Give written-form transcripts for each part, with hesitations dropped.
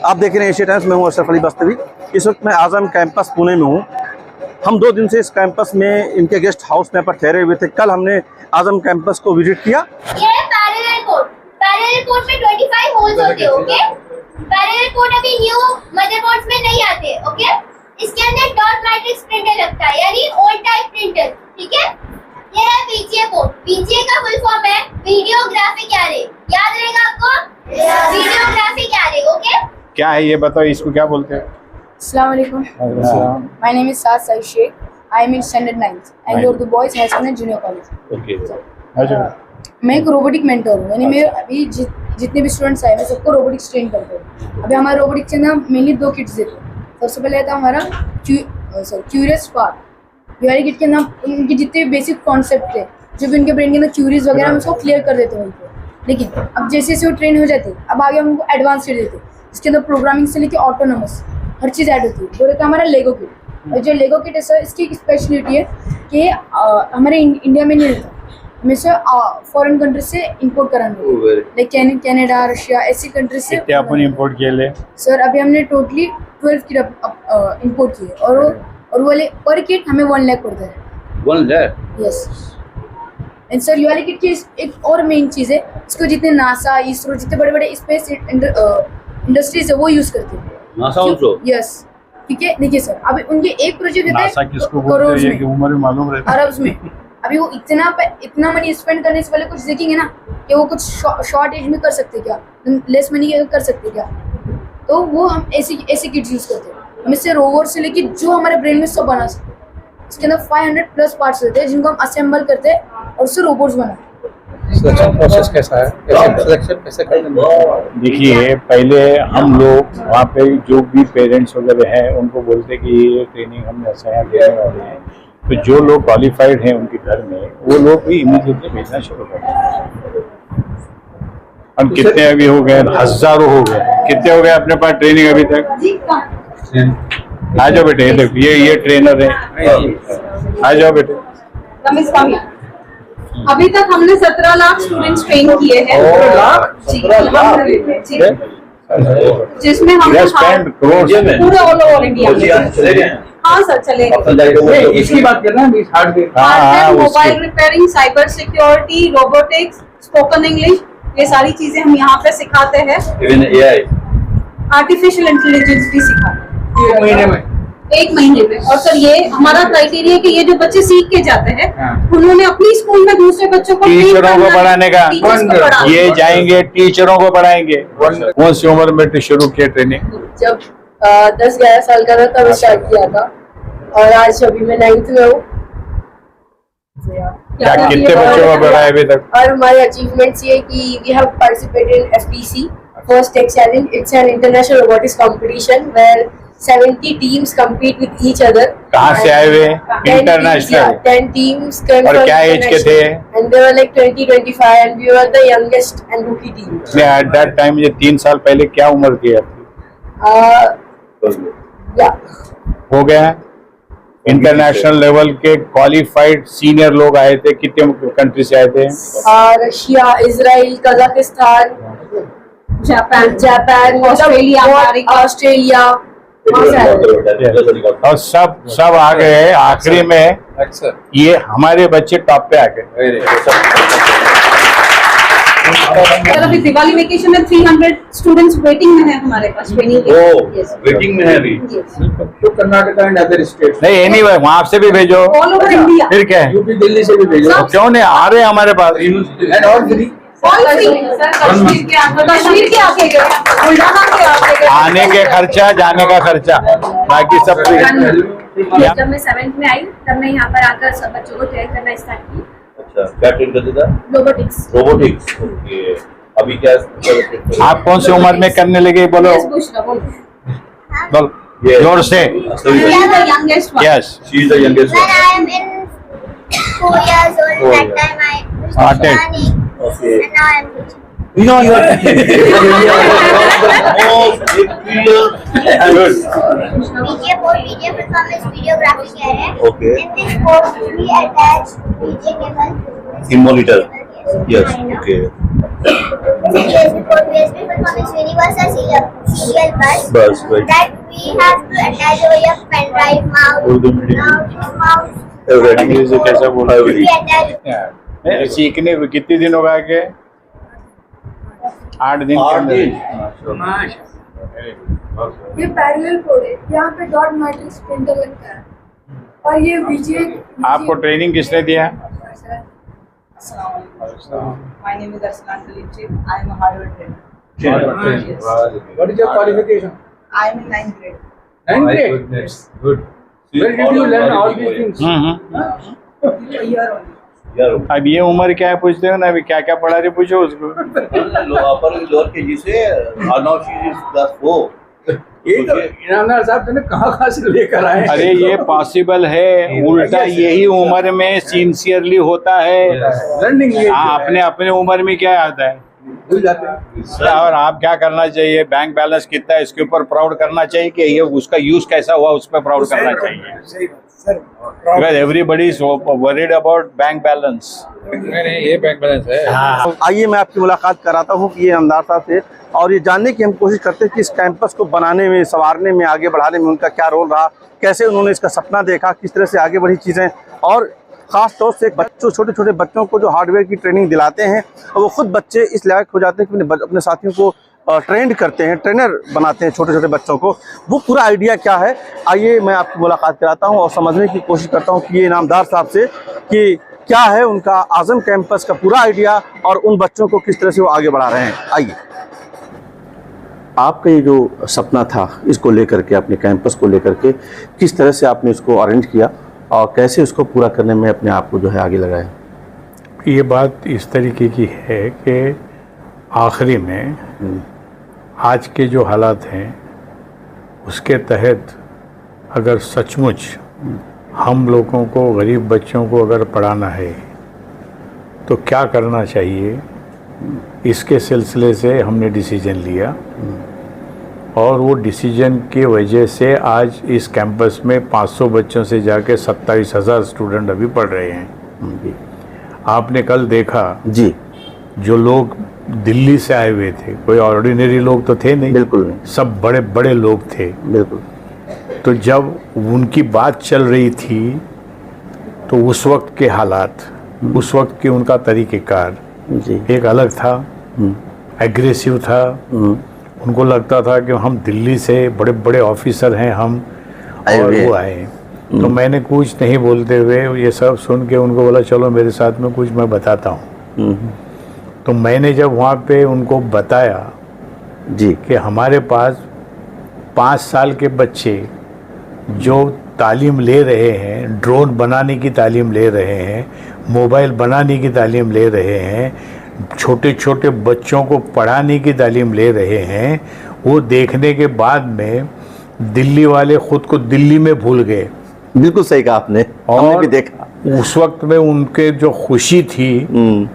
आप देख रहे हैं एशिया टाइम्स में हूँ अशरफ अली बस्तवी। इस वक्त मैं आज़म कैंपस पुणे में हूँ। हम 2 दिन से इस कैंपस में इनके गेस्ट हाउस में पर ठहरे हुए थे। कल हमने आज़म कैंपस को विजिट किया। ये है पैरेलल कोड। पैरेलल कोड में 25 होल्स होते हैं, ओके। पैरेलल कोड अभी न्यू मदरबोर्ड्स में नहीं आते, ओके। इसके अंदर डॉट मैट्रिक्स प्रिंटर लगता है, यानी ओल्ड टाइप प्रिंटर, ठीक है। ये है VGA कोड। VGA का फुल फॉर्म है वीडियो ग्राफिक एरे। याद रहेगा आपको? Video graphic array, okay. क्या है ये बताओ, इसको क्या बोलते हैं? Assalamu alaikum. My name is Saad Saeed Sheikh. I am in standard 9th and you're the boys high school and junior college. Okay. मैं एक रोबोटिक मेंटर हूँ, यानी मैं अभी जितने भी स्टूडेंट्स आए मैं सबको रोबोटिक्स ट्रेन करता हूँ। अभी हमारे रोबोटिक्स के अंदर मेनली 2 किट्स देते हैं। सबसे पहले आता हमारा क्यूरियस स्पार्क। ये वाली किट के अंदर उनके जितने बेसिक कॉन्सेप्ट थे, जो भी उनके ब्रेन के अंदर क्यूरीज वगैरह, हम उसको क्लियर कर देते हैं उनको। लेकिन अब जैसे जैसे वो ट्रेन हो जाते हैं, अब आगे हम उनको एडवांस किट देते हैं, जिसके अंदर प्रोग्रामिंग से लेकर ऑटोनोमस हर चीज़ ऐड होती है। वो रहता है हमारा लेगो किट। और जो लेगो किट है सर, इसकी एक स्पेशलिटी है कि हमारे इंडिया में नहीं रहता, हमेशा फॉरेन कंट्री से इंपोर्ट कराना होता है, लाइक कनाडा, रशिया, ऐसी कंट्री से। कितने अपन इंपोर्ट किए ले? सर अभी हमने टोटली 12 किट इंपोर्ट किए और वो वाले पर किट हमें 1 लाख पड़ता है। 1 लाख? यस। एंड सर ये वाली किट की एक और मेन चीज़ है, इसको जितने नासा, इसरो, जितने बड़े बड़े स्पेस इंडस्ट्रीज है वो यूज़ करते हैं। NASA also? यस, ठीक है। देखिए सर, अभी उनके एक प्रोजेक्ट रहता है नासा किसको बोलते हैं कि उम्र में मालूम रहता है? अरब्स में। अभी वो इतना मनी स्पेंड करने से पहले कुछ देखेंगे ना कि वो कुछ शॉर्ट एज में कर सकते क्या, लेस मनी कर सकते क्या, तो वो हम ऐसी किट्स यूज़ करते हैं। हम इससे रोवर से लेके जो हमारे ब्रेन में सब बना सकते हैं। इसके अंदर 500+ पार्ट्स रहते हैं जिनको हम असेंबल करते हैं और उससे रोबोट्स बनाते हैं। सिलेक्शन प्रोसेस कैसा है? सिलेक्शन कैसे करते हैं? देखिए, पहले हम लोग वहाँ पे जो भी पेरेंट्स वगैरह हैं उनको बोलते कि ये ट्रेनिंग हम ऐसा यहाँ देने वाले हैं, तो जो लोग क्वालिफाइड हैं उनके घर में वो लोग भी इमीडिएटली भेजना शुरू करते हैं। हम कितने अभी हो गए? हजारों हो गए। कितने हो गए अपने पास ट्रेनिंग अभी तक? आ जाओ बेटे, ये ट्रेनर है, आ जाओ बेटे। अभी तक हमने 17 लाख स्टूडेंट्स ट्रेन किए हैं। जिसमें हम पूरे ऑल इंडिया में। हाँ सर, चलेंगे। इसकी बात करना है, hardware, mobile repairing, cyber security, robotics, spoken English, ये सारी चीजें हम यहाँ पे सिखाते हैं। AI, आर्टिफिशियल इंटेलिजेंस भी सिखाते हैं 1 महीने में। 1 महीने में। और सर ये हमारा क्राइटेरिया कि ये जो बच्चे सीख के जाते हैं, उन्होंने अपनी स्कूल में दूसरे बच्चों को टीचरों को पढ़ाने का, ये ये जाएंगे टीचरों को पढ़ाएंगे। कौन सी उम्र में शुरू किया ट्रेनिंग? जब 10-11 साल का था तब स्टार्ट किया था और आज अभी मैं 9th में हूँ। कितने बच्चों को पढ़ाया अभी तक? और हमारे अचीवमेंट्स ये कि we have participated in FTC first tech challenge. It's an international robotics competition where 70 teams compete with each other. कहाँ से आए हुए? International 10 teams. और क्या एज के थे? And they were like 20-25 and we were the youngest and rookie team. At that time, ये 3 साल पहले क्या उम्र थी आपकी? हो गया। इंटरनेशनल लेवल के क्वालिफाइड सीनियर लोग आए थे। कितने कंट्री से आए थे? Russia, Israel, Kazakhstan, Japan, Australia और सब आ गए। आखिरी में ये हमारे बच्चे टॉप पे आ गए। अभी दिवाली वेकेशन में 300 स्टूडेंट्स वेटिंग में है हमारे पास ट्रेनिंग के। वेटिंग में है अभी। तो कर्नाटका एंड अदर स्टेट्स नहीं, एनीवे वहाँ से भी भेजो। All over India. फिर क्या है? यूपी, दिल्ली से भी भेजो। क्यों नहीं आ रहे हमारे पास? And all free. कश्मीर के आके गए, बुल्ढाना के आके गए। आने के खर्चा, जाने का खर्चा, बाकी सब फ्री। जब मैं 7th में आई तब मैं यहाँ पर आकर सब बच्चों को ट्रेन करना स्टार्ट की। अच्छा, क्या ट्रेन करते था? रोबोटिक्स। Robotics, okay. अभी क्या? आप कौन सी उम्र में करने लगे? बोलो जोर से। Yes, she is the youngest When I am in 4 years old, that time I Started. running. Okay. And now I am teaching. You know, you are good. VGA board, VGA performance videography है। Okay. In this board we attach VGA cable. In monitor. Yes. Okay. USB port, USB full form is universal serial bus. Bus, right. That we have to attach over your pen drive, mouse. Everything अंग्रेजी कैसा बोला We attach. सीखने को कितने दिन होगा के 8 दिन के अंदर ये पैरेलल कोड है, यहाँ पे डॉट मैट्रिक्स प्रिंटर लगता है और ये वीजीए। आपको ट्रेनिंग किसने दिया? My name is Arsalan Khalilji. I am a Harvard trainer. Yes. What is your qualification? I am in 9th grade. 9th grade. Good. Where did you learn all these things? A year only. यार अब ये उम्र क्या है पूछते हो ना, अभी क्या क्या पढ़ा रहे पूछो उसको। अपर लोअर केजी से नाउ शी इज क्लास 4। ये तो इनामदार साहब तुमने कहाँ से लेकर आए? अरे ये पॉसिबल है, उल्टा यही उम्र में सिंसियरली होता है। लर्निंग ये हाँ, अपने अपने उम्र में क्या आता है भूल जाते हैं। और आप क्या करना चाहिए, बैंक बैलेंस कितना है इसके ऊपर प्राउड करना चाहिए कि ये उसका यूज कैसा हुआ उस पर प्राउड करना चाहिए। सही बात sir. Because everybody is worried about bank balance. नहीं ये बैंक बैलेंस है। हाँ, आइए मैं आपकी मुलाकात कराता हूँ ये इनामदार साहब से, और ये जानने की हम कोशिश करते हैं कि इस कैंपस को बनाने में, संवारने में, आगे बढ़ाने में उनका क्या रोल रहा, कैसे उन्होंने इसका सपना देखा, किस तरह से आगे बढ़ी चीज़ें, और ख़ास तौर से छोटे छोटे बच्चों को जो हार्डवेयर की ट्रेनिंग दिलाते हैं और वो खुद बच्चे इस लायक हो जाते हैं कि अपने साथियों को ट्रेंड करते हैं, ट्रेनर बनाते हैं छोटे छोटे बच्चों को। वो पूरा आइडिया क्या है, आइए मैं आपकी मुलाकात कराता हूँ और समझने की कोशिश करता हूँ कि ये इनामदार साहब से कि क्या है उनका आज़म कैंपस का पूरा आइडिया और उन बच्चों को किस तरह से वो आगे बढ़ा रहे हैं। आइए, आपका ये जो सपना था इसको लेकर के, अपने कैंपस को लेकर के, किस तरह से आपने इसको अरेंज किया और कैसे उसको पूरा करने में अपने आप को जो है आगे लगाया? ये बात इस तरीके की है कि आखिरी में आज के जो हालात हैं उसके तहत अगर सचमुच हम लोगों को, गरीब बच्चों को अगर पढ़ाना है तो क्या करना चाहिए, इसके सिलसिले से हमने डिसीजन लिया। और वो डिसीजन की वजह से आज इस कैंपस में 500 बच्चों से जाके 27,000 स्टूडेंट अभी पढ़ रहे हैं। आपने कल देखा जी, जो लोग दिल्ली से आए हुए थे, कोई ऑर्डिनरी लोग तो थे नहीं, बिल्कुल नहीं, सब बड़े बड़े लोग थे। बिल्कुल। तो जब उनकी बात चल रही थी तो उस वक्त के हालात, उस वक्त के उनका तरीक़ेकार जी एक अलग था, एग्रेसिव था। उनको लगता था कि हम दिल्ली से बड़े बड़े ऑफिसर हैं हम, और वो आए। तो मैंने कुछ नहीं बोलते हुए ये सब सुन के उनको बोला चलो मेरे साथ में कुछ मैं बताता हूँ। तो मैंने जब वहाँ पे उनको बताया जी कि हमारे पास 5 साल के बच्चे जो तालीम ले रहे हैं, ड्रोन बनाने की तालीम ले रहे हैं, मोबाइल बनाने की तालीम ले रहे हैं, छोटे छोटे बच्चों को पढ़ाने की तालीम ले रहे हैं, वो देखने के बाद में दिल्ली वाले ख़ुद को दिल्ली में भूल गए। बिल्कुल सही कहा आपने, हमने भी देखा। उस वक्त में उनके जो खुशी थी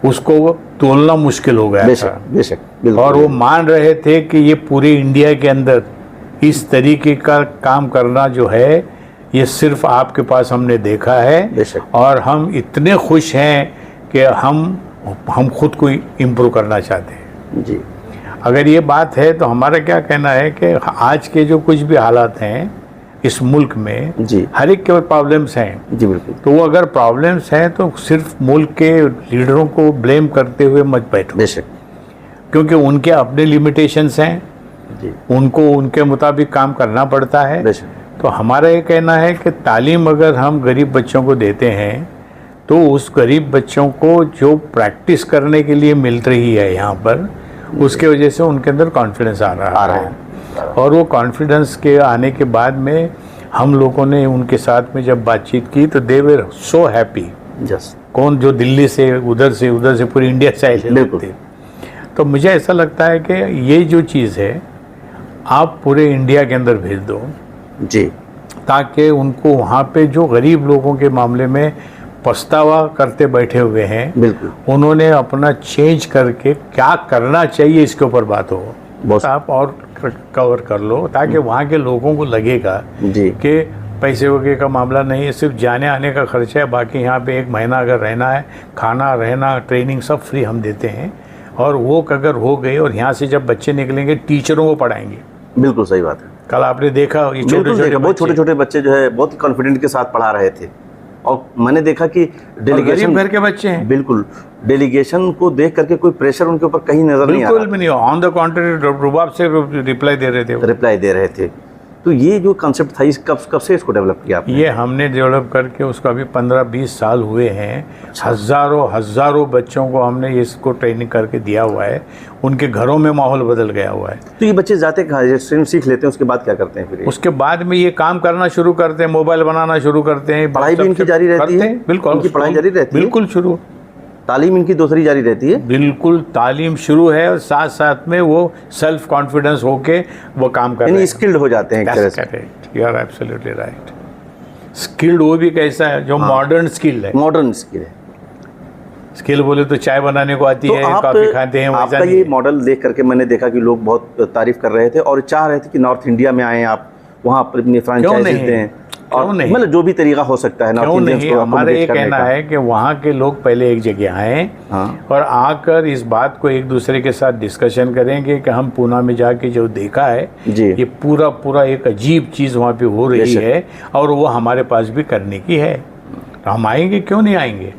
उसको तोलना मुश्किल हो गया था। बेशक, बिल्कुल। और वो मान रहे थे कि ये पूरे इंडिया के अंदर इस तरीके का काम करना जो है ये सिर्फ आपके पास हमने देखा है। बेशक। और हम इतने खुश हैं कि हम खुद को इम्प्रूव करना चाहते हैं जी। अगर ये बात है तो हमारा क्या कहना है कि आज के जो कुछ भी हालात हैं इस मुल्क में जी, हर एक के प्रॉब्लम्स हैं जी बिल्कुल। तो वो अगर प्रॉब्लम्स हैं तो सिर्फ मुल्क के लीडरों को ब्लेम करते हुए मत बैठो, बेशक, क्योंकि उनके अपने लिमिटेशंस हैं जी, उनको उनके मुताबिक काम करना पड़ता है। बेशक। तो हमारा ये कहना है कि तालीम अगर हम गरीब बच्चों को देते हैं तो उस गरीब बच्चों को जो प्रैक्टिस करने के लिए मिल रही है यहाँ पर, उसके वजह से उनके अंदर कॉन्फिडेंस आ रहा है। और वो कॉन्फिडेंस के आने के बाद में हम लोगों ने उनके साथ में जब बातचीत की तो दे वर सो हैप्पी। यस, कौन जो दिल्ली से उधर से पूरी इंडिया से आए लोग थे। तो मुझे ऐसा लगता है कि ये जो चीज़ है आप पूरे इंडिया के अंदर भेज दो जी, ताकि उनको वहाँ पे जो गरीब लोगों के मामले में पछतावा करते बैठे हुए हैं, बिल्कुल, उन्होंने अपना चेंज करके क्या करना चाहिए इसके ऊपर बात हो। बहुत आप और कवर कर लो ताकि वहाँ के लोगों को लगेगा जी, कि पैसे वगैरह का मामला नहीं है, सिर्फ जाने आने का खर्चा है। बाकी यहाँ पे 1 महीना अगर रहना है, खाना रहना ट्रेनिंग सब फ्री हम देते हैं। और वो अगर हो गए और यहाँ से जब बच्चे निकलेंगे टीचरों को पढ़ाएंगे। बिल्कुल सही बात है। कल आपने देखा ये बिल्कुल देखा, बहुत छोटे छोटे बच्चे जो है बहुत कॉन्फिडेंट के साथ पढ़ा रहे थे। और मैंने देखा कि डेलीगेशन घर के बच्चे हैं, बिल्कुल डेलीगेशन को देख करके कोई प्रेशर उनके ऊपर कहीं नजर नहीं आ रहा, बिल्कुल भी नहीं। ऑन द कॉन्ट्री रुबाब से रिप्लाई दे रहे थे वो। रिप्लाई दे रहे थे। तो ये जो कॉन्सेप्ट था, इस कब से इसको डेवलप किया आपने? ये हमने डेवलप करके उसको अभी 15-20 साल हुए हैं। हज़ारों बच्चों को हमने इसको ट्रेनिंग करके दिया हुआ है। उनके घरों में माहौल बदल गया हुआ है। तो ये बच्चे जाते कहाँ, ट्रेनिंग सीख लेते हैं, उसके बाद क्या करते हैं फिर? उसके बाद में ये काम करना शुरू करते हैं, मोबाइल बनाना शुरू करते हैं। पढ़ाई भी इनकी जारी रहती है? बिल्कुल, उनकी पढ़ाई जारी रहती है? बिल्कुल शुरू। तालीम इनकी दूसरी जारी रहती है? बिल्कुल, तालीम शुरू है और साथ साथ में वो सेल्फ कॉन्फिडेंस होके वो काम कर रहे हैं, स्किल्ड हो जाते हैं एक तरह से। Correct, you are absolutely right. Skilled वो भी कैसा है जो मॉडर्न स्किल है। मॉडर्न स्किल है। स्किल बोले तो चाय बनाने को आती है, कॉफी खाते हैं, वैसा आपका नहीं ये है। मॉडल देख करके मैंने देखा कि लोग बहुत तारीफ कर रहे थे और चाह रहे थे कि नॉर्थ इंडिया में आए आप, वहाँ पर अपनी फ्रेंचाइज देते हैं, और मतलब जो भी तरीका हो सकता है क्यों नहीं। हमारा ये कहना है कि वहाँ के लोग पहले एक जगह आएँ और आकर इस बात को एक दूसरे के साथ डिस्कशन करेंगे कि हम पूना में जाके जो देखा है ये पूरा एक अजीब चीज़ वहाँ पे हो रही है और वो हमारे पास भी करने की है। तो हम आएंगे, क्यों नहीं आएंगे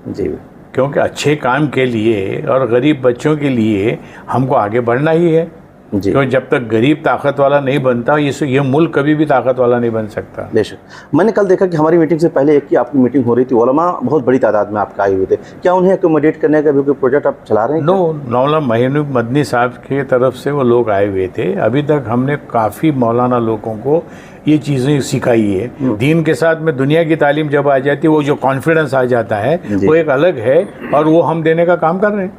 जी, क्योंकि अच्छे काम के लिए और गरीब बच्चों के लिए हमको आगे बढ़ना ही है। क्यों, जब तक गरीब ताकत वाला नहीं बनता ये मुल्क कभी भी ताकत वाला नहीं बन सकता। बेशक। मैंने कल देखा कि हमारी मीटिंग से पहले एक की आपकी मीटिंग हो रही थी, उलमा बहुत बड़ी तादाद में आपके आए हुए थे। क्या उन्हें एकोमोडेट करने का भी कोई प्रोजेक्ट आप चला रहे हैं? मौलाना महीनुब मदनी साहब की तरफ से वो लोग आए हुए थे। अभी तक हमने काफ़ी मौलाना लोगों को ये चीज़ें सिखाई है। दीन के साथ में दुनिया की तालीम जब आ जाती है, वो जो कॉन्फिडेंस आ जाता है वो एक अलग है और वो हम देने का काम कर रहे हैं।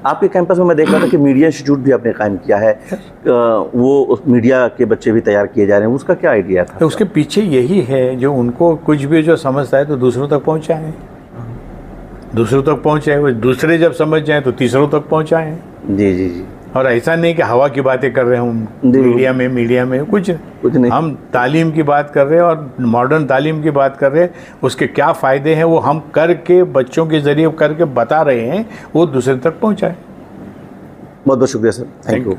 आपके कैंपस में मैं देख रहा था कि मीडिया इंस्टीट्यूट भी आपने कायम किया है, वो मीडिया के बच्चे भी तैयार किए जा रहे हैं, उसका क्या आइडिया था? तो उसके पीछे यही है, जो उनको कुछ भी जो समझता है तो दूसरों तक पहुंचाएं, दूसरों तक पहुंचाएं, वो दूसरे जब समझ जाएं तो तीसरों तक पहुंचाएं। जी जी जी। और ऐसा नहीं कि हवा की बातें कर रहे हैं मीडिया में कुछ नहीं। हम तालीम की बात कर रहे हैं और मॉडर्न तालीम की बात कर रहे हैं। उसके क्या फ़ायदे हैं वो हम करके बच्चों के ज़रिए करके बता रहे हैं, वो दूसरे तक पहुंचाएं। बहुत बहुत शुक्रिया सर, थैंक यू।